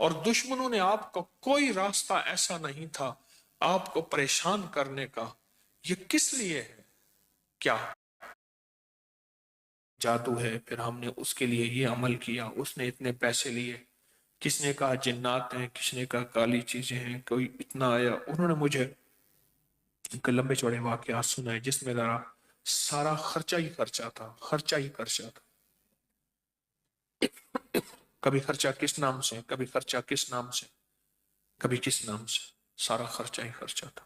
اور دشمنوں نے آپ کو کوئی راستہ ایسا نہیں تھا آپ کو پریشان کرنے کا. یہ کس لیے ہے؟ کیا جادو ہے؟ پھر ہم نے اس کے لیے یہ عمل کیا، اس نے اتنے پیسے لیے، کس نے کہا جنات ہیں، کس نے کہا کالی چیزیں ہیں، کوئی اتنا آیا. انہوں نے مجھے ایک لمبے چوڑے واقعات سنائے جس میں ذرا سارا خرچہ ہی خرچہ تھا، خرچہ ہی خرچہ تھا. کبھی خرچہ کس نام سے، کبھی خرچہ کس نام سے، کبھی کس نام سے، سارا خرچہ ہی خرچہ تھا.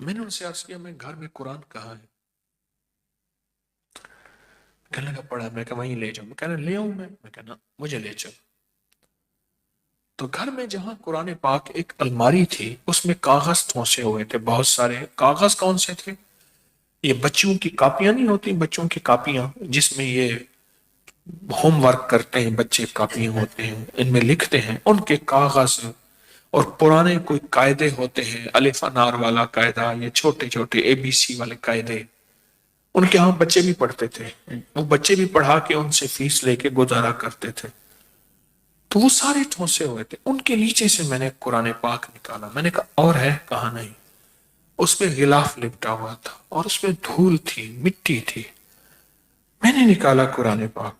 میں نے ان سے عرض کیا میں گھر میں قرآن کہاں ہے؟ کہنے لگا پڑھا. میں کہا وہیں لے جاؤں. میں کہنا لے آؤں میں کہنا مجھے لے چل. تو گھر میں جہاں قرآن پاک ایک الماری تھی اس میں کاغذ ٹھونسے ہوئے تھے، بہت سارے کاغذ. کون سے تھے؟ یہ بچوں کی کاپیاں نہیں ہوتی، بچوں کی کاپیاں جس میں یہ ہوم ورک کرتے ہیں بچے، کاپیاں ہوتے ہیں ان میں لکھتے ہیں، ان کے کاغذ. اور پرانے کوئی قاعدے ہوتے ہیں، الف انار والا قاعدہ، یہ چھوٹے چھوٹے اے بی سی والے قاعدے، ان کے ہاں بچے بھی پڑھتے تھے، وہ بچے بھی پڑھا کے ان سے فیس لے کے گزارا کرتے تھے. تو وہ سارے ٹھونسے ہوئے تھے. ان کے نیچے سے میں نے قرآن پاک نکالا. میں نے کہا اور ہے؟ کہا نہیں. اس پہ غلاف لپٹا ہوا تھا اور اس پہ دھول تھی، مٹی تھی. میں نے نکالا قرآن پاک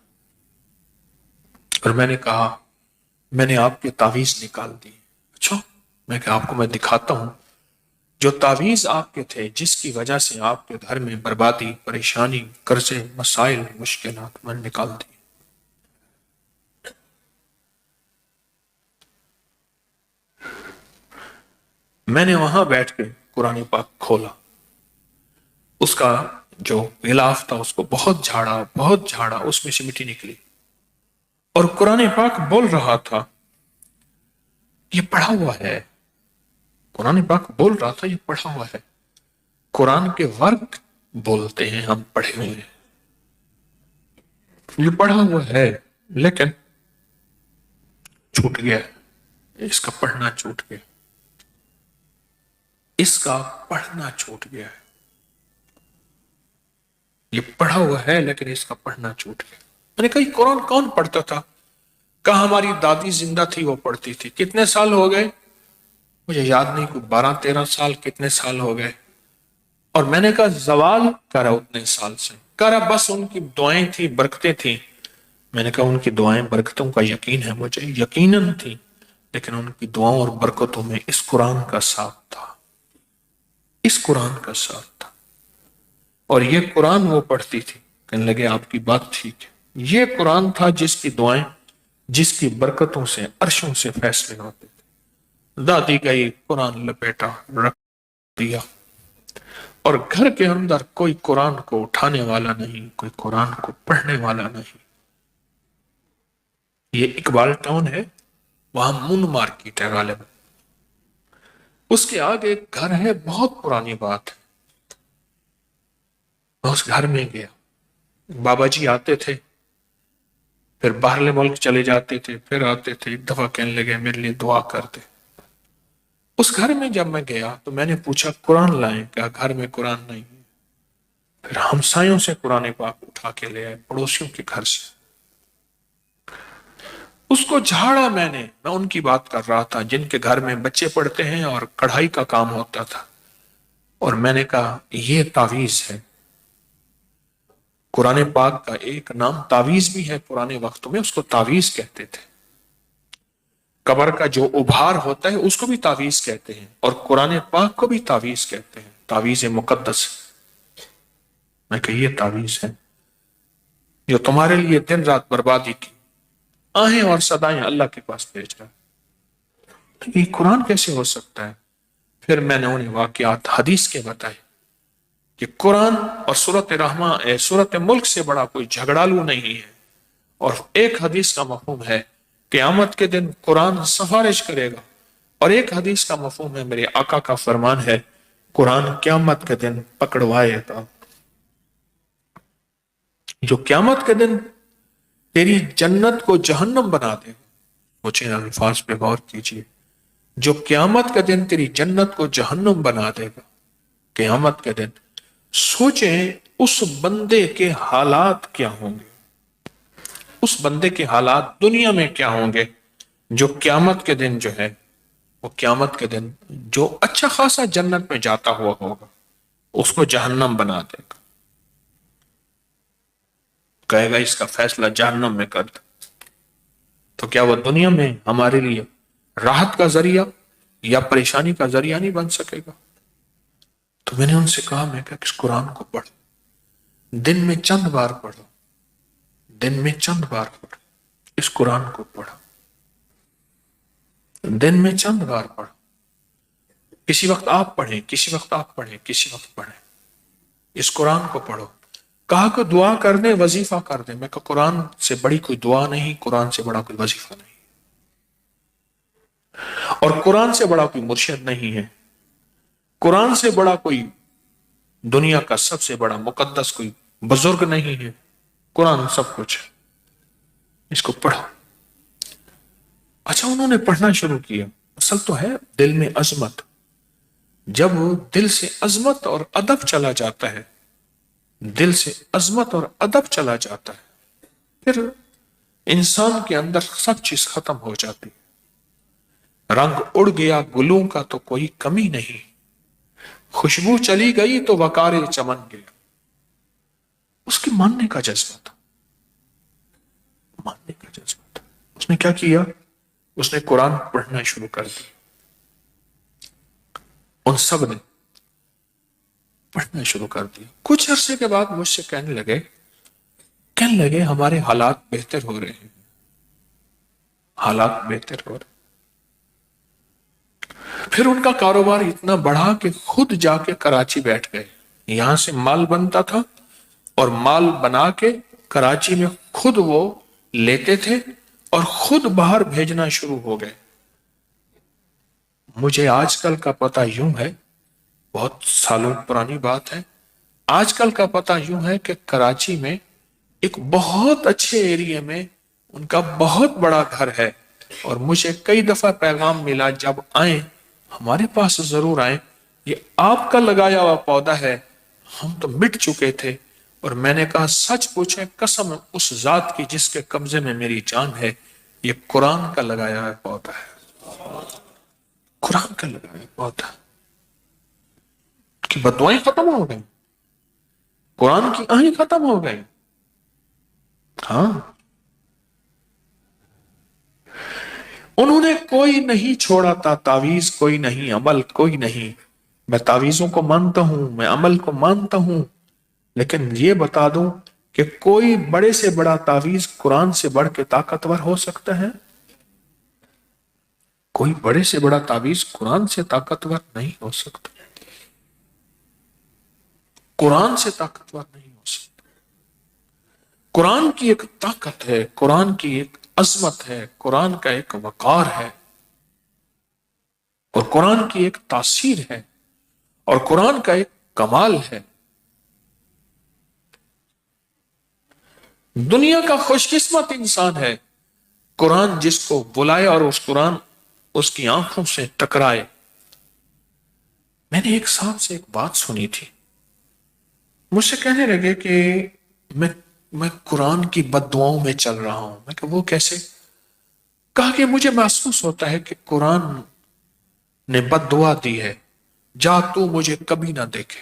اور میں نے کہا میں نے آپ کے تعویذ نکال دی. اچھا. میں کہ آپ کو میں دکھاتا ہوں جو تعویذ آپ کے تھے جس کی وجہ سے آپ کے گھر میں بربادی، پریشانی، قرضے، مسائل، مشکلات، میں نے نکال دی. میں نے وہاں بیٹھ کے قرآن پاک کھولا. اس کا جو غلاف تھا اس کو بہت جھاڑا، بہت جھاڑا، اس میں سے مٹی نکلی. اور قرآن پاک بول رہا تھا یہ پڑھا ہوا ہے. قرآن پاک بول رہا تھا یہ پڑھا ہوا ہے. قرآن کے ورق بولتے ہیں ہم پڑھے ہوئے ہیں. یہ پڑھا ہوا ہے لیکن چھوٹ گیا. اس کا پڑھنا چھوٹ گیا. اس کا پڑھنا چھوٹ گیا ہے. یہ پڑھا ہوا ہے لیکن اس کا پڑھنا چھوٹ گیا. میں نے کہا یہ قرآن کون پڑھتا تھا؟ کہا ہماری دادی زندہ تھی وہ پڑھتی تھی. کتنے سال ہو گئے؟ مجھے یاد نہیں، کوئی 12-13 سال، کتنے سال ہو گئے. اور میں نے کہا زوال کرا اتنے سال سے. کرا بس ان کی دعائیں تھی، برکتیں تھیں. میں نے کہا ان کی دعائیں برکتوں کا یقین ہے مجھے، یقیناً تھی، لیکن ان کی دعاؤں اور برکتوں میں اس قرآن کا ساتھ تھا، اس قرآن کا ساتھ تھا. اور یہ قرآن وہ پڑھتی تھی. کہنے لگے آپ کی بات ٹھیک ہے. یہ قرآن تھا جس کی دعائیں، جس کی برکتوں سے عرشوں سے فیصلے ہوتے تھے. دادی گئی، قرآن لپیٹا، رکھ دیا. اور گھر کے اندر کوئی قرآن کو اٹھانے والا نہیں، کوئی قرآن کو پڑھنے والا نہیں. یہ اقبال ٹاؤن ہے، وہاں مون مارکیٹ ہے غالب. اس کے آگے ایک گھر ہے، بہت پرانی بات ہے. میں اس گھر میں گیا. بابا جی آتے تھے، پھر باہرلے ملک چلے جاتے تھے، پھر آتے تھے. ایک دفعہ کہنے لگے میرے لیے دعا کر دے. اس گھر میں جب میں گیا تو میں نے پوچھا قرآن لائیں؟ کہا گھر میں قرآن نہیں. پھر ہمسایوں سے قرآن پاک اٹھا کے لے آئے، پڑوسیوں کے گھر سے. اس کو جھاڑا میں ان کی بات کر رہا تھا جن کے گھر میں بچے پڑھتے ہیں اور کڑھائی کا کام ہوتا تھا. اور میں نے کہا یہ تعویذ ہے. قرآن پاک کا ایک نام تعویذ بھی ہے، پرانے وقتوں میں اس کو تعویذ کہتے تھے. قبر کا جو ابھار ہوتا ہے اس کو بھی تعویذ کہتے ہیں، اور قرآن پاک کو بھی تعویذ کہتے ہیں، تعویذ مقدس. میں کہ یہ تعویذ ہے جو تمہارے لیے دن رات بربادی کی آہیں اور صدائیں اللہ کے پاس بھیج رہا ہے. یہ قرآن کیسے ہو سکتا ہے؟ پھر میں نے انہیں واقعات حدیث کے بتائے کہ قرآن اور سورت ملک سے بڑا کوئی جھگڑالو نہیں ہے. اور ایک حدیث کا مفہوم ہے قیامت کے دن قرآن سفارش کرے گا، اور ایک حدیث کا مفہوم ہے، میرے آقا کا فرمان ہے، قرآن قیامت کے دن پکڑوائے گا. جو قیامت کے دن تیری جنت کو جہنم بنا دے گا. سوچیں الفاظ پہ غور کیجئے. جو قیامت کے دن تیری جنت کو جہنم بنا دے گا قیامت کے دن. سوچیں اس بندے کے حالات کیا ہوں گے. اس بندے کے حالات دنیا میں کیا ہوں گے جو قیامت کے دن جو ہے وہ قیامت کے دن جو اچھا خاصا جنت میں جاتا ہوا ہوگا اس کو جہنم بنا دے گا، کہے گا اس کا فیصلہ جہنم میں کر دو۔ تو کیا وہ دنیا میں ہمارے لیے راحت کا ذریعہ یا پریشانی کا ذریعہ نہیں بن سکے گا؟ تو میں نے ان سے کہا، میں کہ اس قرآن کو پڑھو، دن میں چند بار پڑھو، دن میں چند بار پڑھو، اس قرآن کو پڑھو، دن میں چند بار پڑھو، کسی وقت آپ پڑھیں، کسی وقت آپ پڑھیں، کسی وقت پڑھیں، اس قرآن کو پڑھو۔ کہا کہ دعا کر دیں، وظیفہ کر دیں۔ میں کہا قرآن سے بڑی کوئی دعا نہیں، قرآن سے بڑا کوئی وظیفہ نہیں، اور قرآن سے بڑا کوئی مرشد نہیں ہے، قرآن سے بڑا کوئی دنیا کا سب سے بڑا مقدس کوئی بزرگ نہیں ہے، قرآن سب کچھ ہے، اس کو پڑھو۔ اچھا، انہوں نے پڑھنا شروع کیا۔ اصل تو ہے دل میں عظمت، جب دل سے عظمت اور ادب چلا جاتا ہے، دل سے عظمت اور ادب چلا جاتا ہے، پھر انسان کے اندر سب چیز ختم ہو جاتی، رنگ اڑ گیا گلوں کا تو کوئی کمی نہیں، خوشبو چلی گئی تو وقار چمن گیا۔ اس کے ماننے کا جذبہ تھا، ماننے کا جذبہ تھا۔ اس نے کیا کیا؟ اس نے قرآن پڑھنا شروع کر دیا، ان سب نے پڑھنا شروع کر دیا۔ کچھ عرصے کے بعد مجھ سے کہنے لگے ہمارے حالات بہتر ہو رہے ہیں، حالات بہتر ہو رہے۔ پھر ان کا کاروبار اتنا بڑھا کہ خود جا کے کراچی بیٹھ گئے، یہاں سے مال بنتا تھا اور مال بنا کے کراچی میں خود وہ لیتے تھے اور خود باہر بھیجنا شروع ہو گئے۔ مجھے آج کل کا پتہ یوں ہے، بہت سالوں پرانی بات ہے، آج کل کا پتہ یوں ہے کہ کراچی میں ایک بہت اچھے ایریے میں ان کا بہت بڑا گھر ہے، اور مجھے کئی دفعہ پیغام ملا جب آئیں ہمارے پاس ضرور آئیں، یہ آپ کا لگایا ہوا پودا ہے، ہم تو مٹ چکے تھے۔ اور میں نے کہا سچ پوچھیں، قسم اس ذات کی جس کے قبضے میں میری جان ہے، یہ قرآن کا لگایا ہوا پودا ہے، قرآن کا لگایا ہوا پودا کی بدوائیں ختم ہو گئی، قرآن کی آہیں ختم ہو گئی۔ ہاں، انہوں نے کوئی نہیں چھوڑا تھا تعویذ، کوئی نہیں عمل، کوئی نہیں۔ میں تعویذوں کو مانتا ہوں، میں عمل کو مانتا ہوں، لیکن یہ بتا دوں کہ کوئی بڑے سے بڑا تعویذ قرآن سے بڑھ کے طاقتور ہو سکتا ہے؟ کوئی بڑے سے بڑا تعویذ قرآن سے طاقتور نہیں ہو سکتا، قرآن سے طاقتور نہیں ہو سکتا۔ قرآن کی ایک طاقت ہے، قرآن کی ایک عظمت ہے، قرآن کا ایک وقار ہے، اور قرآن کی ایک تاثیر ہے، اور قرآن کا ایک کمال ہے۔ دنیا کا خوش قسمت انسان ہے قرآن جس کو بلائے اور اس قرآن اس کی آنکھوں سے ٹکرائے۔ میں نے ایک صاحب سے ایک بات سنی تھی، مجھ سے کہنے لگے کہ میں قرآن کی بد دعاؤں میں چل رہا ہوں۔ میں کہ وہ کیسے؟ کہا کہ مجھے محسوس ہوتا ہے کہ قرآن نے بد دعا دی ہے، جا تو مجھے کبھی نہ دیکھے۔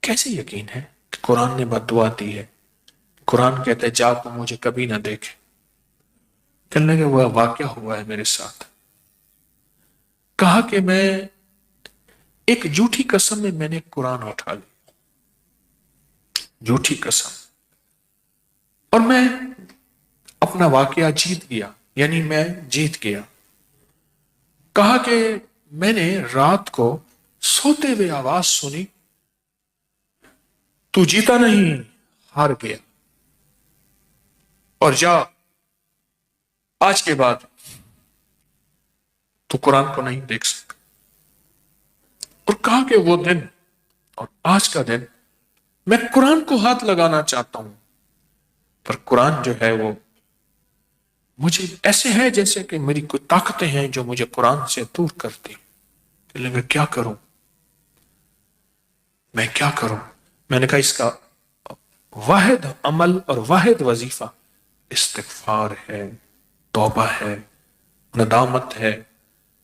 کیسے یقین ہے کہ قرآن نے بد دعا دی ہے؟ قرآن کہتے جا تو مجھے کبھی نہ دیکھے۔ کہنے لگے وہ واقعہ ہوا ہے میرے ساتھ۔ کہا کہ میں ایک جھوٹی قسم میں نے قرآن اٹھا لی، جھوٹی قسم، اور میں اپنا واقعہ جیت گیا، یعنی میں جیت گیا۔ کہا کہ میں نے رات کو سوتے ہوئے آواز سنی، تو جیتا نہیں، ہار گیا، اور جا آج کے بعد تو قرآن کو نہیں دیکھ سکتا۔ اور کہا کہ وہ دن اور آج کا دن میں قرآن کو ہاتھ لگانا چاہتا ہوں، پر قرآن جو ہے وہ مجھے ایسے ہے جیسے کہ میری کوئی طاقتیں ہیں جو مجھے قرآن سے دور کرتی۔ میں کیا کروں، میں کیا کروں؟ میں نے کہا اس کا واحد عمل اور واحد وظیفہ استغفار ہے، توبہ ہے، ندامت ہے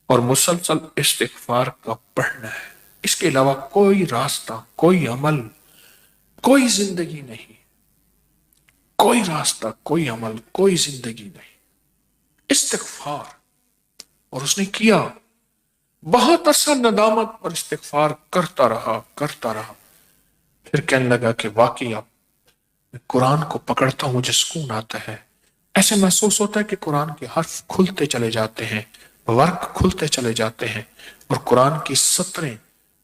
اور مسلسل استغفار کا پڑھنا ہے۔ اس کے علاوہ کوئی راستہ، کوئی عمل، کوئی زندگی نہیں، کوئی راستہ، کوئی عمل، کوئی زندگی نہیں، استغفار۔ اور اس نے کیا، بہت عرصہ ندامت اور استغفار کرتا رہا کرتا رہا۔ پھر کہنے لگا کہ واقعی اب میں قرآن کو پکڑتا ہوں، مجھے سکون آتا ہے، ایسے محسوس ہوتا ہے کہ قرآن کے حرف کھلتے چلے جاتے ہیں، ورق کھلتے چلے جاتے ہیں اور قرآن کی سطریں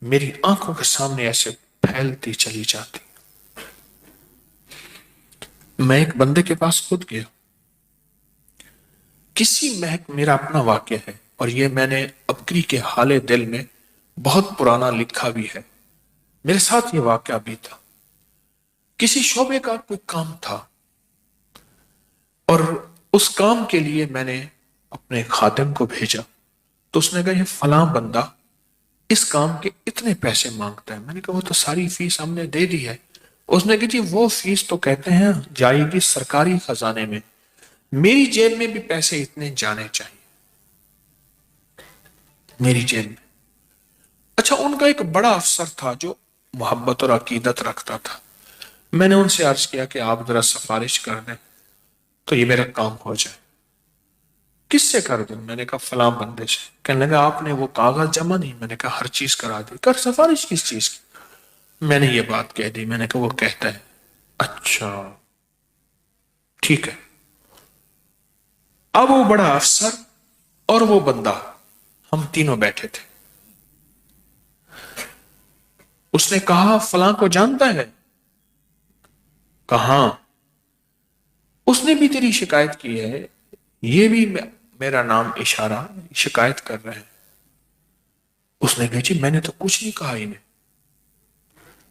میری آنکھوں کے سامنے ایسے پھیلتی چلی جاتی۔ میں ایک بندے کے پاس خود گیا، کسی مہک، میرا اپنا واقعہ ہے اور یہ میں نے ابکری کے حال دل میں بہت پرانا لکھا بھی ہے، میرے ساتھ یہ واقعہ بھی تھا۔ کسی شعبے کا کوئی کام تھا اور اس کام کے لیے میں نے اپنے خادم کو بھیجا، تو اس نے کہا یہ فلاں بندہ اس کام کے اتنے پیسے مانگتا ہے۔ میں نے کہا وہ تو ساری فیس ہم نے دے دی ہے۔ اس نے کہا جی وہ فیس تو کہتے ہیں جائے گی سرکاری خزانے میں، میری جیب میں بھی پیسے اتنے جانے چاہیے، میری جیب میں۔ اچھا، ان کا ایک بڑا افسر تھا جو محبت اور عقیدت رکھتا تھا، میں نے ان سے عرض کیا کہ آپ ذرا سفارش کر دیں تو یہ میرا کام ہو جائے۔ کس سے کر دوں؟ میں نے کہا فلاں بندے سے۔ کہنے لگا آپ نے وہ کاغذ جمع نہیں؟ میں نے کہا ہر چیز کرا دی۔ کر سفارش کس چیز کی؟ میں نے یہ بات کہہ دی۔ میں نے کہا وہ کہتا ہے اچھا ٹھیک ہے۔ اب وہ بڑا افسر اور وہ بندہ، ہم تینوں بیٹھے تھے۔ اس نے کہا فلاں کو جانتا ہے؟ کہاں؟ اس نے بھی تیری شکایت کی ہے، یہ بھی میرا نام اشارہ شکایت کر رہے ہیں۔ اس نے کہا جی میں نے تو کچھ نہیں کہا انہیں۔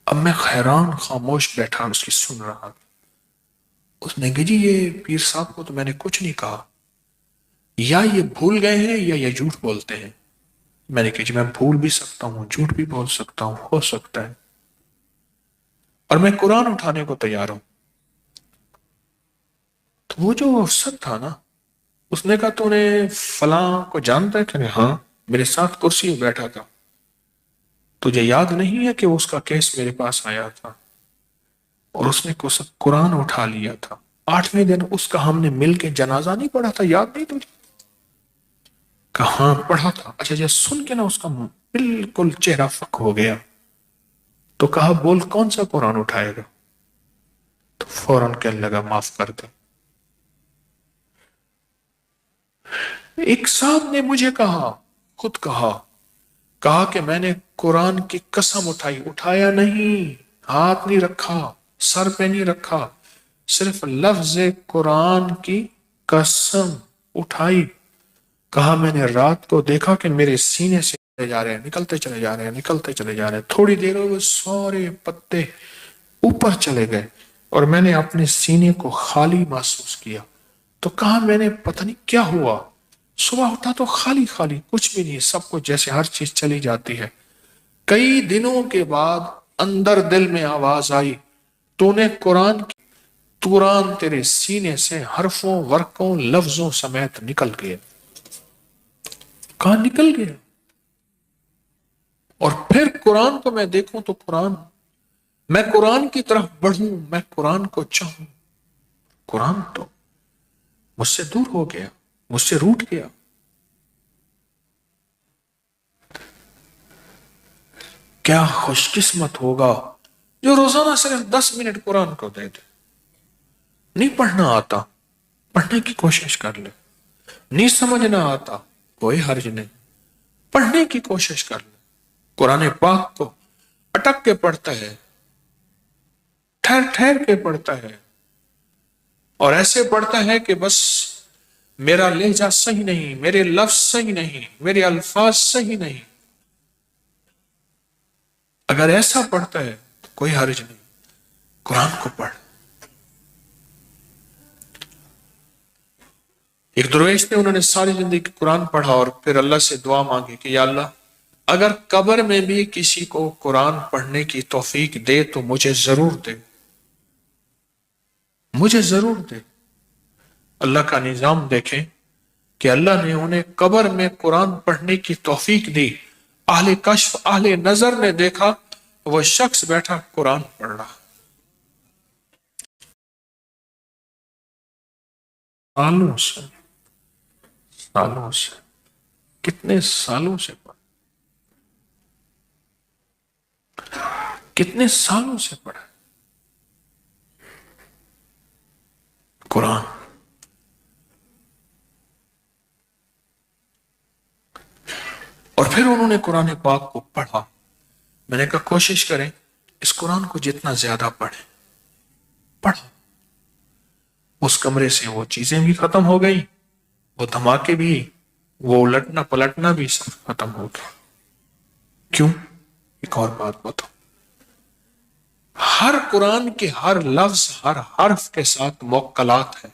اب میں حیران خاموش بیٹھا اس کی سن رہا تھا۔ اس نے کہا جی یہ پیر صاحب کو تو میں نے کچھ نہیں کہا، یا یہ بھول گئے ہیں یا یہ جھوٹ بولتے ہیں۔ میں نے کہا جی میں بھول بھی سکتا ہوں، جھوٹ بھی بول سکتا ہوں، ہو سکتا ہے، اور میں قرآن اٹھانے کو تیار ہوں۔ تو وہ جو افسر تھا نا، اس نے کہا تو نے فلاں کو جانتا ہے؟ کہ ہاں میرے ساتھ کرسی میں بیٹھا تھا، تجھے یاد نہیں ہے کہ اس کا کیس میرے پاس آیا تھا اور اس نے قرآن اٹھا لیا تھا، 8ویں دن اس کا ہم نے مل کے جنازہ نہیں پڑھا تھا، یاد نہیں تجھے؟ کہاں پڑھا تھا؟ اچھا جی، سن کے نا اس کا بالکل چہرہ فک ہو گیا۔ تو کہا بول کون سا قرآن اٹھائے گا؟ تو فوراً کہنے لگا معاف کر دے۔ ایک صاحب نے مجھے کہا، خود کہا کہ میں نے قرآن کی قسم اٹھائی، اٹھایا نہیں، ہاتھ نہیں رکھا، سر پہ نہیں رکھا، صرف لفظ قرآن کی قسم اٹھائی۔ کہا میں نے رات کو دیکھا کہ میرے سینے سے چلے جا رہے ہیں، نکلتے چلے جا رہے ہیں، نکلتے چلے جا رہے ہیں، تھوڑی دیر ہوئے سارے پتے اوپر چلے گئے اور میں نے اپنے سینے کو خالی محسوس کیا۔ تو کہا میں نے پتہ نہیں کیا ہوا، صبح اٹھا تو خالی خالی، کچھ بھی نہیں، سب کچھ جیسے ہر چیز چلی جاتی ہے۔ کئی دنوں کے بعد اندر دل میں آواز آئی، تو نے قرآن تیرے سینے سے حرفوں، ورقوں، لفظوں سمیت نکل گئے۔ کہاں نکل گیا؟ اور پھر قرآن کو میں دیکھوں تو میں قرآن کی طرف بڑھوں، میں قرآن کو چاہوں، قرآن تو مجھ سے دور ہو گیا، مجھ سے روٹ گیا۔ کیا خوش قسمت ہوگا جو روزانہ صرف 10 منٹ قرآن کو دے دے۔ نہیں پڑھنا آتا، پڑھنے کی کوشش کر لے، نہیں سمجھنا آتا، کوئی حرج نہیں، پڑھنے کی کوشش کر لے۔ قرآن پاک کو اٹک کے پڑھتا ہے، ٹھہر ٹھہر کے پڑھتا ہے، اور ایسے پڑھتا ہے کہ بس میرا لہجہ صحیح نہیں، میرے لفظ صحیح نہیں، میرے الفاظ صحیح نہیں۔ اگر ایسا پڑھتا ہے تو کوئی حرج نہیں، قرآن کو پڑھ۔ ایک درویش تھے، انہوں نے ساری زندگی قرآن پڑھا اور پھر اللہ سے دعا مانگی کہ یا اللہ اگر قبر میں بھی کسی کو قرآن پڑھنے کی توفیق دے تو مجھے ضرور دے۔ مجھے ضرور دے۔ اللہ کا نظام دیکھیں کہ اللہ نے انہیں قبر میں قرآن پڑھنے کی توفیق دی۔ اہل کشف، اہل نظر نے دیکھا وہ شخص بیٹھا قرآن پڑھ رہا، سالوں سے، سالوں سے، کتنے سالوں سے پڑھا، کتنے سالوں سے پڑھا قرآن۔ اور پھر انہوں نے قرآن پاک کو پڑھا۔ میں نے کہا کوشش کریں اس قرآن کو جتنا زیادہ پڑھیں، پڑھا۔ اس کمرے سے وہ چیزیں بھی ختم ہو گئی، وہ دھماکے بھی، وہ الٹنا پلٹنا بھی سب ختم ہو گیا۔ کیوں؟ ایک اور بات بتاؤ، ہر قرآن کے ہر لفظ، ہر حرف کے ساتھ موکلات ہیں۔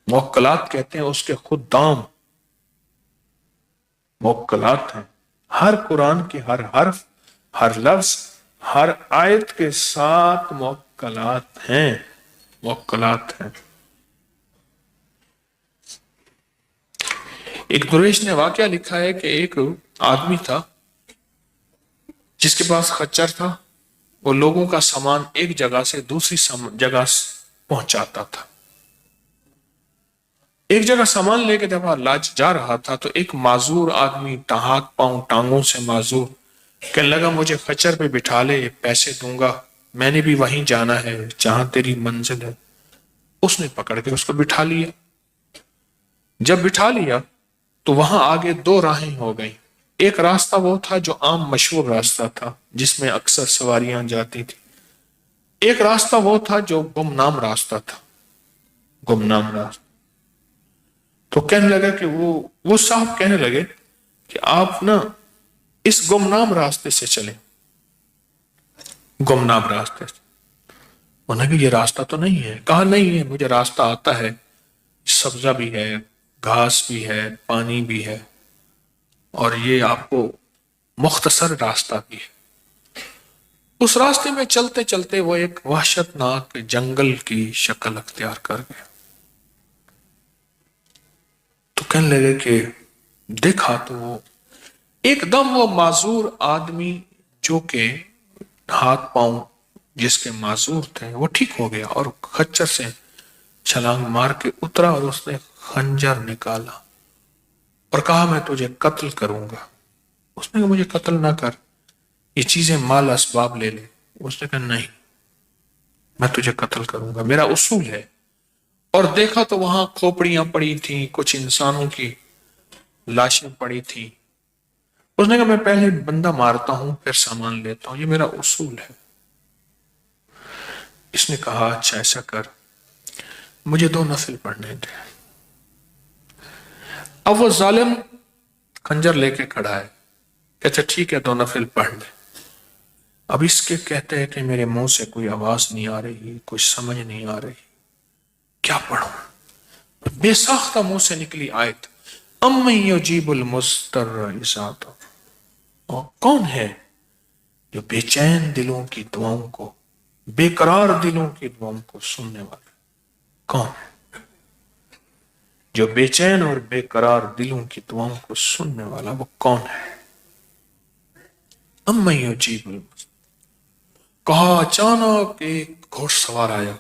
موکلات کہتے ہیں اس کے خدام، موکلات ہیں۔ ہر قرآن کے ہر حرف، ہر لفظ، ہر آیت کے ساتھ موکلات ہیں، موکلات ہیں۔ ایک درویش نے واقعہ لکھا ہے کہ ایک آدمی تھا جس کے پاس خچر تھا، وہ لوگوں کا سامان ایک جگہ سے دوسری جگہ پہنچاتا تھا۔ ایک جگہ سامان لے کے جب جا رہا تھا تو ایک معذور آدمی، ہاتھ پاؤں ٹانگوں سے معذور، کہنے لگا مجھے خچر پہ بٹھا لے، پیسے دوں گا، میں نے بھی وہیں جانا ہے جہاں تیری منزل ہے۔ اس نے پکڑ کے اس کو بٹھا لیا۔ جب بٹھا لیا تو وہاں آگے دو راہیں ہو گئیں۔ ایک راستہ وہ تھا جو عام مشہور راستہ تھا جس میں اکثر سواریاں جاتی تھی۔ ایک راستہ وہ تھا جو گمنام راستہ تھا، گمنام راستہ۔ تو کہنے لگا کہ وہ صاحب کہنے لگے کہ آپ نا اس گمنام راستے سے چلیں، گمنام راستے سے۔ انہوں نے کہا یہ راستہ تو نہیں ہے۔ کہا نہیں ہے، مجھے راستہ آتا ہے، سبزہ بھی ہے، گھاس بھی ہے، پانی بھی ہے، اور یہ آپ کو مختصر راستہ بھی ہے۔ اس راستے میں چلتے چلتے وہ ایک وحشت ناک جنگل کی شکل اختیار کر گیا۔ تو کہنے لگے کہ دیکھا تو وہ ایک دم وہ معذور آدمی جو کہ ہاتھ پاؤں جس کے معذور تھے وہ ٹھیک ہو گیا اور خچر سے چھلانگ مار کے اترا اور اس نے خنجر نکالا اور کہا میں تجھے قتل کروں گا۔ اس نے کہا مجھے قتل نہ کر، یہ چیزیں مال اسباب لے لے۔ اس نے کہا نہیں، میں تجھے قتل کروں گا، میرا اصول ہے۔ اور دیکھا تو وہاں کھوپڑیاں پڑی تھیں، کچھ انسانوں کی لاشیں پڑی تھیں۔ اس نے کہا میں پہلے بندہ مارتا ہوں پھر سامان لیتا ہوں، یہ میرا اصول ہے۔ اس نے کہا اچھا ایسا کر، مجھے 2 نفل پڑھنے دے۔ اب وہ ظالم خنجر لے کے کھڑا ہے، کہتا ٹھیک ہے 2 نفل پڑھ لے۔ اب اس کے کہتے ہیں کہ میرے منہ سے کوئی آواز نہیں آ رہی، کچھ سمجھ نہیں آ رہی، کیا پڑھوں؟ بے ساختہ منہ سے نکلی آیت امن یجیب المضطر اذا دعا۔ کون ہے جو بے چین دلوں کی دعاؤں کو، بے قرار دلوں کی دعاؤں کو سننے والا؟ کون جو بے چین اور بے قرار دلوں کی دعاؤں کو سننے والا، وہ کون ہے؟ امن یجیب المضطر۔ کہا اچانک ایک گھوڑ سوار آیا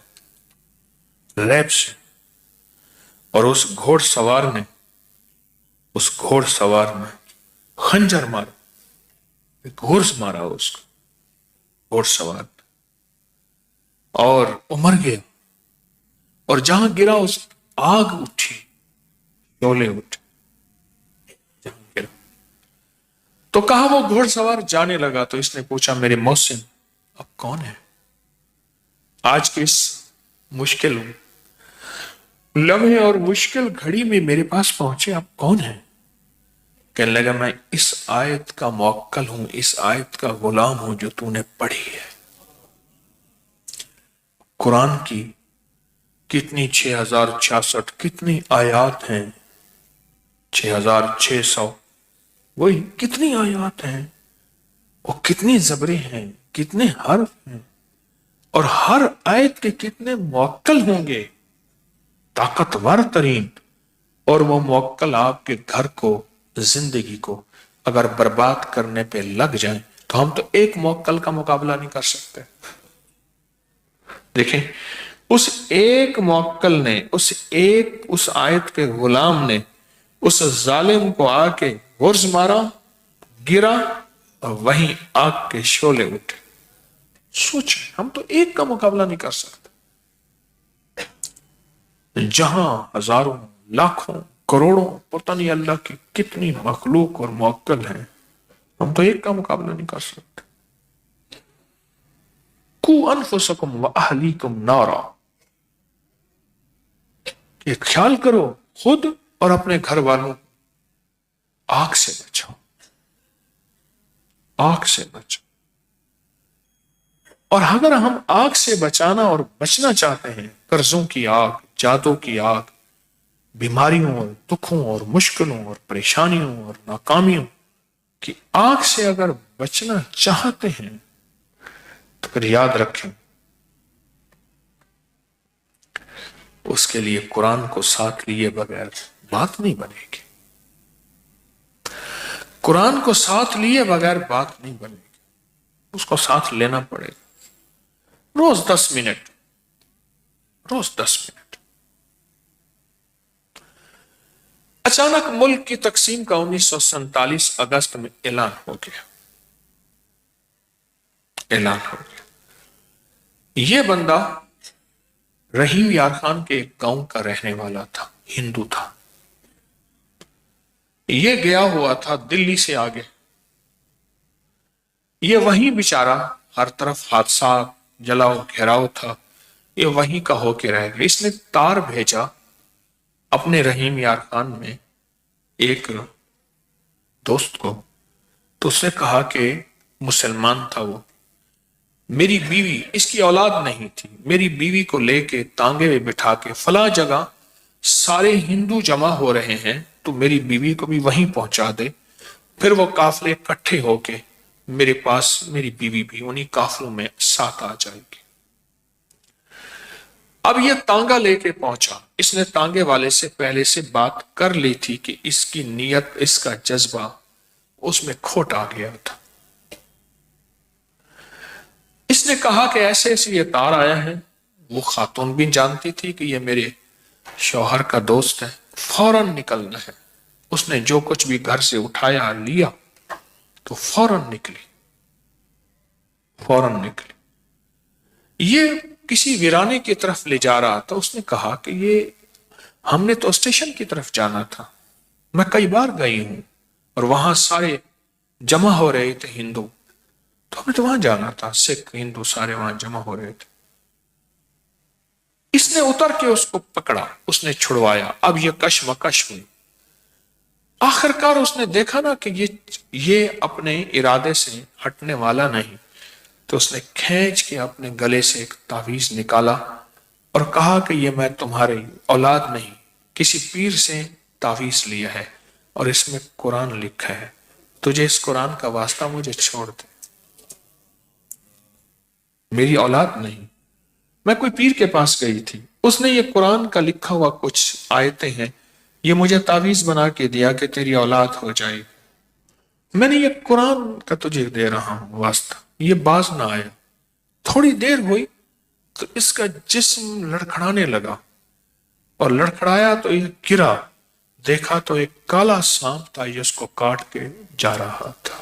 ریب سے، اور اس گھوڑ سوار نے خنجر مارا، گھورس مارا اس کو، گھوڑ سوار نے، اور وہ مر گیا۔ اور جہاں گرا اس آگ اٹھی، شعلے اٹھے جہاں گرا۔ تو کہا وہ گھوڑ سوار جانے لگا تو اس نے پوچھا میرے محسن اب کون ہے؟ آج کی اس مشکل لمحے اور مشکل گھڑی میں میرے پاس پہنچے، آپ کون ہیں؟ کہنے لگا میں اس آیت کا موکل ہوں، اس آیت کا غلام ہوں جو تو نے پڑھی ہے۔ قرآن کی کتنی 6066 کتنی آیات ہیں، 6600، وہی کتنی آیات ہیں، وہ کتنی زبریں ہیں، کتنے حرف ہیں۔ اور ہر آیت کے کتنے موکل ہوں گے، طاقتور ترین، اور وہ موکل آپ کے گھر کو، زندگی کو اگر برباد کرنے پہ لگ جائیں تو ہم تو ایک موکل کا مقابلہ نہیں کر سکتے۔ دیکھیں اس ایک موکل نے، اس آیت کے غلام نے اس ظالم کو آ کے غرز مارا، گرا، اور وہیں آگ کے شعلے اٹھے۔ سوچیں، ہم تو ایک کا مقابلہ نہیں کر سکتے، جہاں ہزاروں، لاکھوں، کروڑوں، پتہ نہیں اللہ کی کتنی مخلوق اور موکل ہیں، ہم تو ایک کا مقابلہ نہیں کر سکتے۔ قُوا أَنفُسَكُمْ وَأَهْلِيكُمْ نَارًا، یہ خیال کرو خود اور اپنے گھر والوں آگ سے بچاؤ، آگ سے بچاؤ۔ اور اگر ہم آگ سے بچانا اور بچنا چاہتے ہیں، قرضوں کی آگ، جادو کی آگ، بیماریوں اور دکھوں اور مشکلوں اور پریشانیوں اور ناکامیوں کی آگ سے اگر بچنا چاہتے ہیں تو پھر یاد رکھیں اس کے لیے قرآن کو ساتھ لیے بغیر بات نہیں بنے گی، قرآن کو ساتھ لیے بغیر بات نہیں بنے گی، اس کو ساتھ لینا پڑے گا۔ روز 10 منٹ، روز 10 منٹ۔ اچانک ملک کی تقسیم کا 1947 اگست میں اعلان ہو گیا، اعلان ہو گیا۔ یہ بندہ رحیم یار خان کے ایک گاؤں کا رہنے والا تھا، ہندو تھا، یہ گیا ہوا تھا دلی سے آگے، یہ وہیں بیچارہ، ہر طرف حادثات، جلاؤ گھیراؤ تھا، یہ وہیں کا ہو کے رہ گیا۔ اس نے تار بھیجا اپنے رحیم یار خان میں ایک دوست کو، تو اس نے کہا کہ مسلمان تھا وہ، میری بیوی، اس کی اولاد نہیں تھی، میری بیوی کو لے کے تانگے میں بٹھا کے فلاں جگہ سارے ہندو جمع ہو رہے ہیں، تو میری بیوی کو بھی وہیں پہنچا دے، پھر وہ قافلے اکٹھے ہو کے میرے پاس، میری بیوی بھی انہی قافلوں میں ساتھ آ جائے گی۔ اب یہ تانگا لے کے پہنچا، اس نے تانگے والے سے پہلے سے بات کر لی تھی کہ اس کی نیت، اس کا جذبہ اس میں کھوٹ آ گیا تھا۔ اس نے کہا کہ ایسے ایسے یہ تار آیا ہے، وہ خاتون بھی جانتی تھی کہ یہ میرے شوہر کا دوست ہے، فوراً نکلنا ہے۔ اس نے جو کچھ بھی گھر سے اٹھایا لیا تو فوراً نکلی، فوراً نکلی۔ یہ کسی ویرانے کی طرف لے جا رہا تھا، اس نے کہا کہ یہ ہم نے تو اسٹیشن کی طرف جانا تھا، میں کئی بار گئی ہوں اور وہاں سارے جمع ہو رہے تھے ہندو، تو ہمیں تو وہاں جانا تھا، سکھ ہندو سارے وہاں جمع ہو رہے تھے۔ اس نے اتر کے اس کو پکڑا، اس نے چھڑوایا، اب یہ کشمکش ہوئی۔ آخر کار اس نے دیکھا نا کہ یہ اپنے ارادے سے ہٹنے والا نہیں، تو اس نے کھینچ کے اپنے گلے سے ایک تعویذ نکالا اور کہا کہ یہ میں تمہاری اولاد نہیں، کسی پیر سے تعویذ لیا ہے اور اس میں قرآن لکھا ہے، تجھے اس قرآن کا واسطہ، مجھے چھوڑ دے، میری اولاد نہیں۔ میں کوئی پیر کے پاس گئی تھی، اس نے یہ قرآن کا لکھا ہوا کچھ آیتیں ہیں، یہ مجھے تعویذ بنا کے دیا کہ تیری اولاد ہو جائے، میں نے یہ قرآن کا تجھے دے رہا ہوں واسطہ۔ یہ باز نہ آیا، تھوڑی دیر ہوئی تو اس کا جسم لڑکھڑانے لگا، اور لڑکھڑایا تو یہ گرا، دیکھا تو ایک کالا سانپ تھا، یہ اس کو کاٹ کے جا رہا تھا۔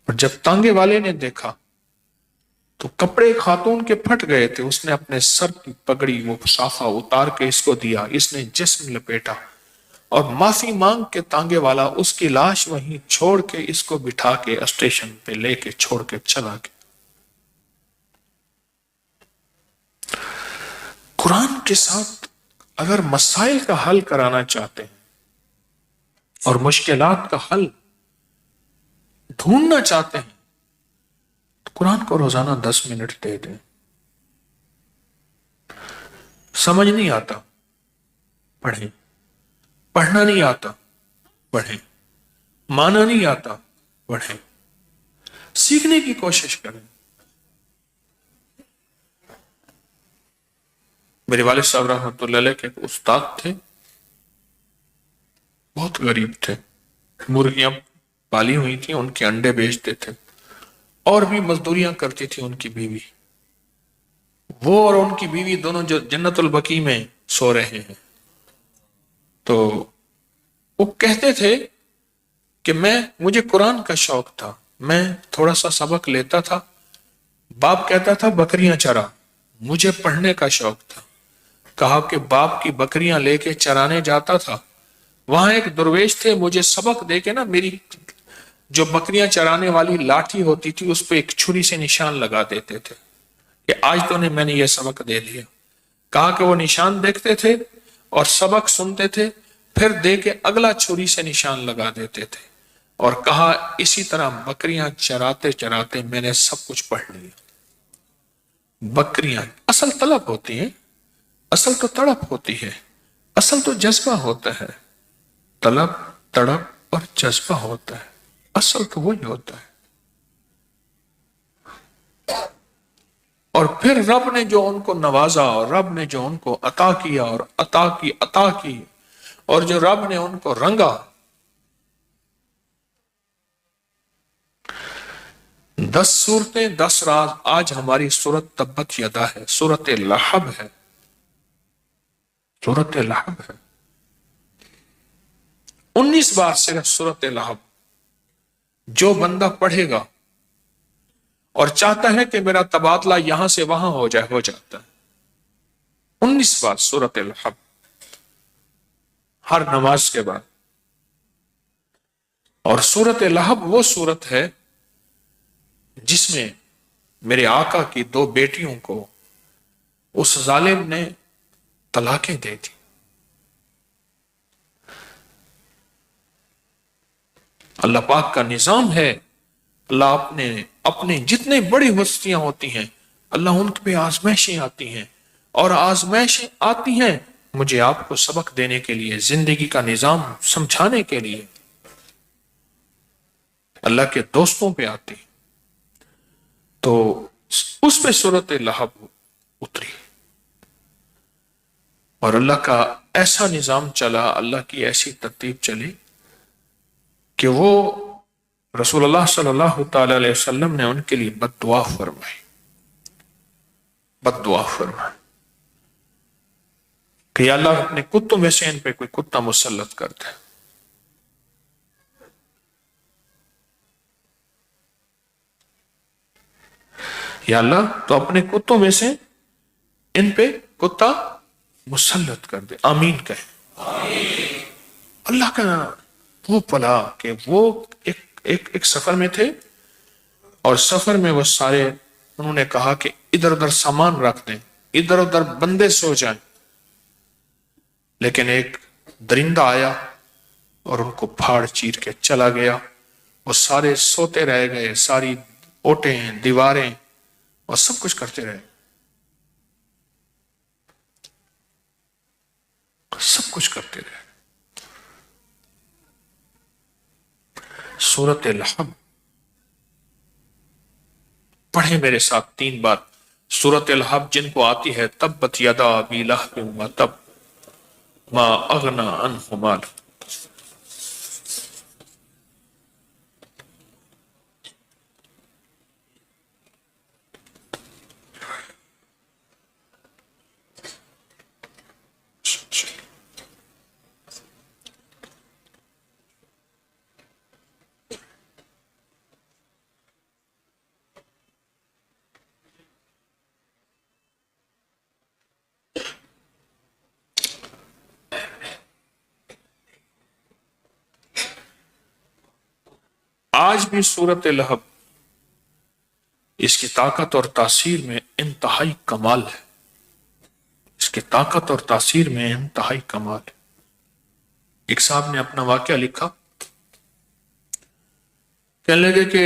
اور جب تانگے والے نے دیکھا تو کپڑے خاتون کے پھٹ گئے تھے، اس نے اپنے سر کی پگڑی وہ صافہ اتار کے اس کو دیا، اس نے جسم لپیٹا اور معافی مانگ کے تانگے والا اس کی لاش وہیں چھوڑ کے اس کو بٹھا کے اسٹیشن پہ لے کے چھوڑ کے چلا گیا۔ قرآن کے ساتھ اگر مسائل کا حل کرانا چاہتے ہیں اور مشکلات کا حل ڈھونڈنا چاہتے ہیں تو قرآن کو روزانہ 10 منٹ دے دیں۔ سمجھ نہیں آتا، پڑھیں، پڑھنا نہیں آتا، پڑھیں، مانا نہیں آتا، پڑھیں، سیکھنے کی کوشش کریں۔ میرے والد صاحب رحمۃ اللہ علیہ کے ایک استاد تھے، بہت غریب تھے، مرغیاں پالی ہوئی تھیں، ان کے انڈے بیچتے تھے، اور بھی مزدوریاں کرتی تھی ان کی بیوی۔ وہ اور ان کی بیوی دونوں جو جنت البقیع میں سو رہے ہیں، تو وہ کہتے تھے کہ مجھے قرآن کا شوق تھا، میں تھوڑا سا سبق لیتا تھا، باپ کہتا تھا بکریاں چرا، مجھے پڑھنے کا شوق تھا، کہا کہ باپ کی بکریاں لے کے چرانے جاتا تھا، وہاں ایک درویش تھے، مجھے سبق دے کے نا میری جو بکریاں چرانے والی لاٹھی ہوتی تھی اس پہ ایک چھری سے نشان لگا دیتے تھے کہ آج تو میں نے یہ سبق دے دیا۔ کہا کہ وہ نشان دیکھتے تھے اور سبق سنتے تھے، پھر دے کے اگلا چھری سے نشان لگا دیتے تھے، اور کہا اسی طرح بکریاں چراتے چراتے میں نے سب کچھ پڑھ لیا۔ بکریاں اصل طلب ہوتی ہیں، اصل تو تڑپ ہوتی ہے، اصل تو جذبہ ہوتا ہے، طلب تڑپ اور جذبہ ہوتا ہے، اصل تو وہی ہوتا ہے۔ اور پھر رب نے جو ان کو نوازا، اور رب نے جو ان کو عطا کیا اور عطا کی، اور جو رب نے ان کو رنگا، 10 صورتیں 10 راز۔ آج ہماری سورت تبت یدا ہے، سورت لہب ہے، سورت لہب ہے، 19 بار صرف سورت لہب۔ جو بندہ پڑھے گا اور چاہتا ہے کہ میرا تبادلہ یہاں سے وہاں ہو جائے، ہو جاتا ہے۔ 19 بار سورت لہب ہر نماز کے بعد۔ اور سورت لہب وہ سورت ہے جس میں میرے آقا کی 2 بیٹیوں کو اس ظالم نے طلاقیں دے دی۔ اللہ پاک کا نظام ہے، اللہ اپنے جتنے بڑی ہستیاں ہوتی ہیں، اللہ ان پہ آزمائشیں آتی ہیں، اور آزمائشیں آتی ہیں مجھے آپ کو سبق دینے کے لیے، زندگی کا نظام سمجھانے کے لیے، اللہ کے دوستوں پہ آتی۔ تو اس پہ سورت لہب اتری، اور اللہ کا ایسا نظام چلا، اللہ کی ایسی ترتیب چلی کہ وہ رسول اللہ صلی اللہ تعالی علیہ وسلم نے ان کے لیے بد دعا فرمائی، بد دعا فرمائی کہ یا اللہ اپنے کتوں میں سے ان پہ کوئی کتا مسلط کر دے۔ یا اللہ تو اپنے کتوں میں سے ان پہ کتا مسلط کر دے، آمین کہے۔ اللہ کا وہ پلا کہ وہ ایک سفر میں تھے، اور سفر میں وہ سارے انہوں نے کہا کہ ادھر ادھر سامان رکھ دیں، ادھر ادھر بندے سو جائیں، لیکن ایک درندہ آیا اور ان کو پھاڑ چیر کے چلا گیا، وہ سارے سوتے رہ گئے، ساری اوٹیں دیواریں اور سب کچھ کرتے رہے، سب کچھ کرتے رہے۔ سورت لہب پڑھیں میرے ساتھ 3 بار۔ سورت لہب جن کو آتی ہے، تبت یدا ابی لہب وتب ما اغنی عنہ مالہ۔ آج بھی سورت لہب اس کی طاقت اور تاثیر میں انتہائی کمال ہے، اس کی طاقت اور تاثیر میں انتہائی کمال ہے۔ ایک صاحب نے اپنا واقعہ لکھا، کہنے لگے کہ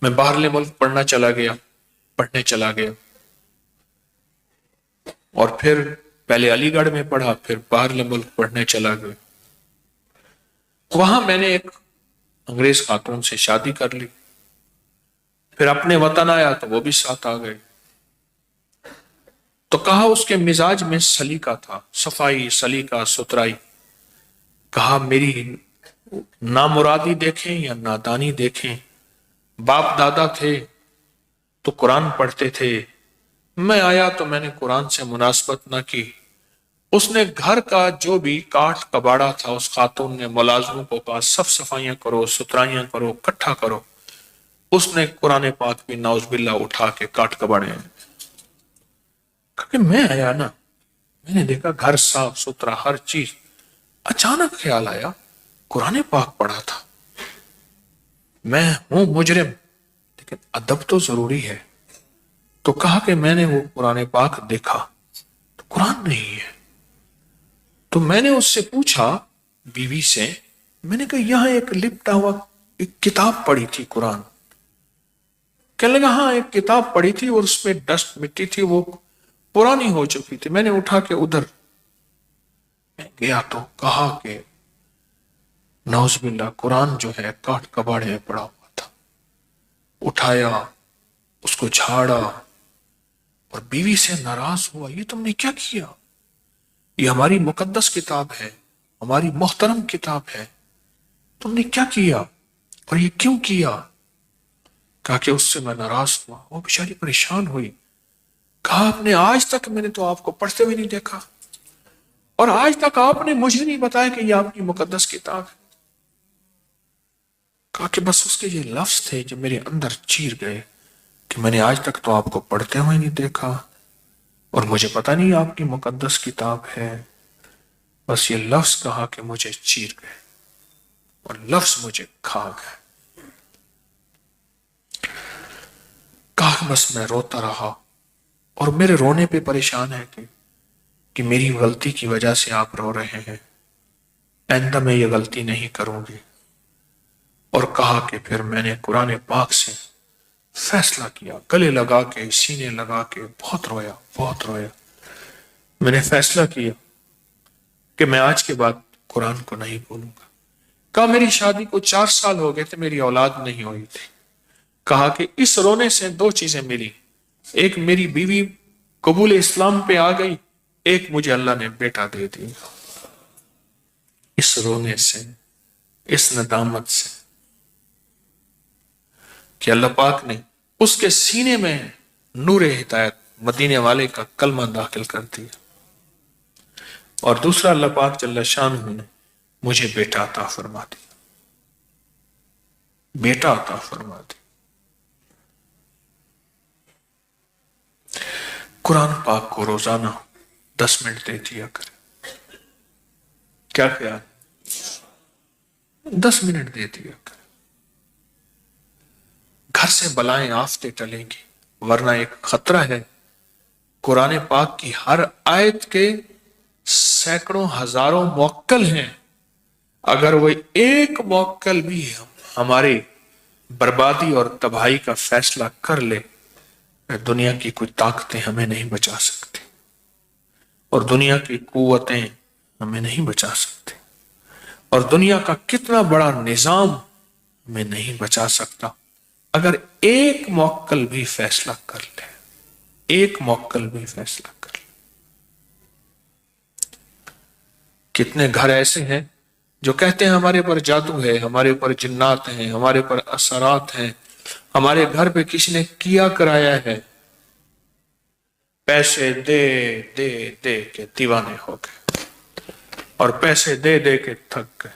میں باہرلے ملک پڑھنے چلا گیا، اور پھر پہلے علی گڑھ میں پڑھا، پھر باہرلے ملک پڑھنے چلا گیا۔ وہاں میں نے ایک انگریز خاتون سے شادی کر لی، پھر اپنے وطن آیا تو وہ بھی ساتھ آ گئے، تو کہا اس کے مزاج میں سلیقہ تھا، صفائی، سلیقہ، ستھرائی. کہا میری نامرادی دیکھیں یا نادانی دیکھیں، باپ دادا تھے تو قرآن پڑھتے تھے، میں آیا تو میں نے قرآن سے مناسبت نہ کی. اس نے گھر کا جو بھی کاٹ کباڑا تھا، اس خاتون نے ملازموں کو کہا سب صفائیاں کرو، ستھرائیاں کرو، اکٹھا کرو. اس نے قرآن پاک بھی نعوذ باللہ اٹھا کے کاٹ کباڑے ہیں. کہ میں آیا نا، میں نے دیکھا گھر صاف ستھرا ہر چیز. اچانک خیال آیا قرآن پاک پڑھا تھا، میں ہوں مجرم لیکن ادب تو ضروری ہے. تو کہا کہ میں نے وہ قرآن پاک دیکھا تو قرآن نہیں ہے. تو میں نے اس سے پوچھا بیوی سے، میں نے کہا یہاں ایک لپٹا ہوا ایک کتاب پڑھی تھی قرآن. کہنے لگا ہاں ایک کتاب پڑھی تھی اور اس میں ڈسٹ مٹی تھی، وہ پرانی ہو چکی تھی. میں نے اٹھا کے ادھر گیا تو کہا کہ نعوذ باللہ قرآن جو ہے کاٹ کباڑے میں پڑا ہوا تھا. اٹھایا، اس کو جھاڑا اور بیوی سے ناراض ہوا، یہ تم نے کیا کیا؟ یہ ہماری مقدس کتاب ہے، ہماری محترم کتاب ہے، تم نے کیا کیا اور یہ کیوں کیا؟ کہا کہ اس سے میں ناراض ہوا. وہ بیچاری پریشان ہوئی. کہا آپ نے آج تک، میں نے تو آپ کو پڑھتے ہوئے نہیں دیکھا اور آج تک آپ نے مجھے نہیں بتایا کہ یہ آپ کی مقدس کتاب ہے. کہا کہ بس اس کے یہ لفظ تھے جو میرے اندر چیر گئے کہ میں نے آج تک تو آپ کو پڑھتے ہوئے نہیں دیکھا اور مجھے پتا نہیں آپ کی مقدس کتاب ہے. بس یہ لفظ کہا کہ مجھے چیر گئے اور لفظ مجھے کھا گئے. کہا بس میں روتا رہا اور میرے رونے پہ پریشان ہے کہ میری غلطی کی وجہ سے آپ رو رہے ہیں، آئندہ میں یہ غلطی نہیں کروں گی. اور کہا کہ پھر میں نے قرآن پاک سے فیصلہ کیا، گلے لگا کے سینے لگا کے بہت رویا بہت رویا. میں نے فیصلہ کیا کہ میں آج کے بعد قرآن کو نہیں بولوں گا. کہا میری شادی کو 4 سال ہو گئے تھے، میری اولاد نہیں ہوئی تھی. کہا کہ اس رونے سے 2 چیزیں ملی، ایک میری بیوی قبول اسلام پہ آ گئی، ایک مجھے اللہ نے بیٹا دے دی. اس رونے سے، اس ندامت سے کہ اللہ پاک نے اس کے سینے میں نور ہدایت مدینے والے کا کلمہ داخل کر دیا. اور دوسرا اللہ پاک جل شانہ نے مجھے بیٹا عطا فرما دیا، بیٹا عطا فرما دیا. قرآن پاک کو روزانہ 10 منٹ دے دیا کرے. کیا خیال؟ 10 منٹ دے دیا کرے. گھر سے بلائیں آفتیں ٹلیں گی، ورنہ ایک خطرہ ہے. قرآن پاک کی ہر آیت کے سینکڑوں ہزاروں موکل ہیں، اگر وہ ایک موکل بھی ہماری بربادی اور تباہی کا فیصلہ کر لے، دنیا کی کوئی طاقتیں ہمیں نہیں بچا سکتی اور دنیا کی قوتیں ہمیں نہیں بچا سکتی اور دنیا کا کتنا بڑا نظام ہمیں نہیں بچا سکتا اگر ایک موکل بھی فیصلہ کر لے. ایک موکل بھی فیصلہ کر لے. کتنے گھر ایسے ہیں جو کہتے ہیں ہمارے پر جادو ہے، ہمارے پر جنات ہیں، ہمارے پر اثرات ہیں، ہمارے گھر پہ کسی نے کیا کرایا ہے. پیسے دے دے دے کے دیوانے ہو گئے اور پیسے دے دے کے تھک گئے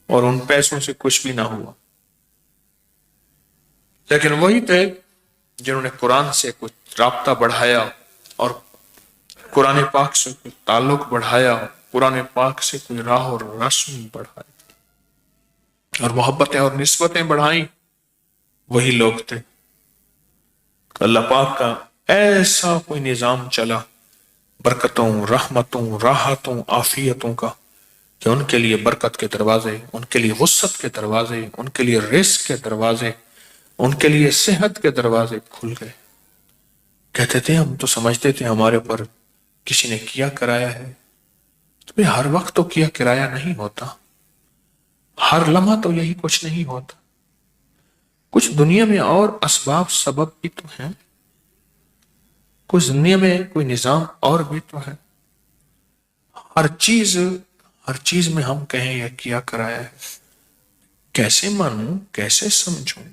اور ان پیسوں سے کچھ بھی نہ ہوا. لیکن وہی تھے جنہوں نے قرآن سے کچھ رابطہ بڑھایا اور قرآن پاک سے کوئی تعلق بڑھایا، قرآن پاک سے کوئی راہ اور رسم بڑھائی اور محبتیں اور نسبتیں بڑھائیں. وہی لوگ تھے. اللہ پاک کا ایسا کوئی نظام چلا برکتوں، رحمتوں، راحتوں، عافیتوں کا کہ ان کے لیے برکت کے دروازے، ان کے لیے وسعت کے دروازے، ان کے لیے رزق کے دروازے، ان کے لیے صحت کے دروازے کھل گئے. کہتے تھے ہم تو سمجھتے تھے ہمارے پر کسی نے کیا کرایا ہے. تو ہر وقت تو کیا کرایا نہیں ہوتا، ہر لمحہ تو یہی کچھ نہیں ہوتا. کچھ دنیا میں اور اسباب سبب بھی تو ہیں. کوئی دنیا میں کوئی نظام اور بھی تو ہے. ہر چیز میں ہم کہیں یہ کیا کرایا ہے. کیسے مانوں، کیسے سمجھوں؟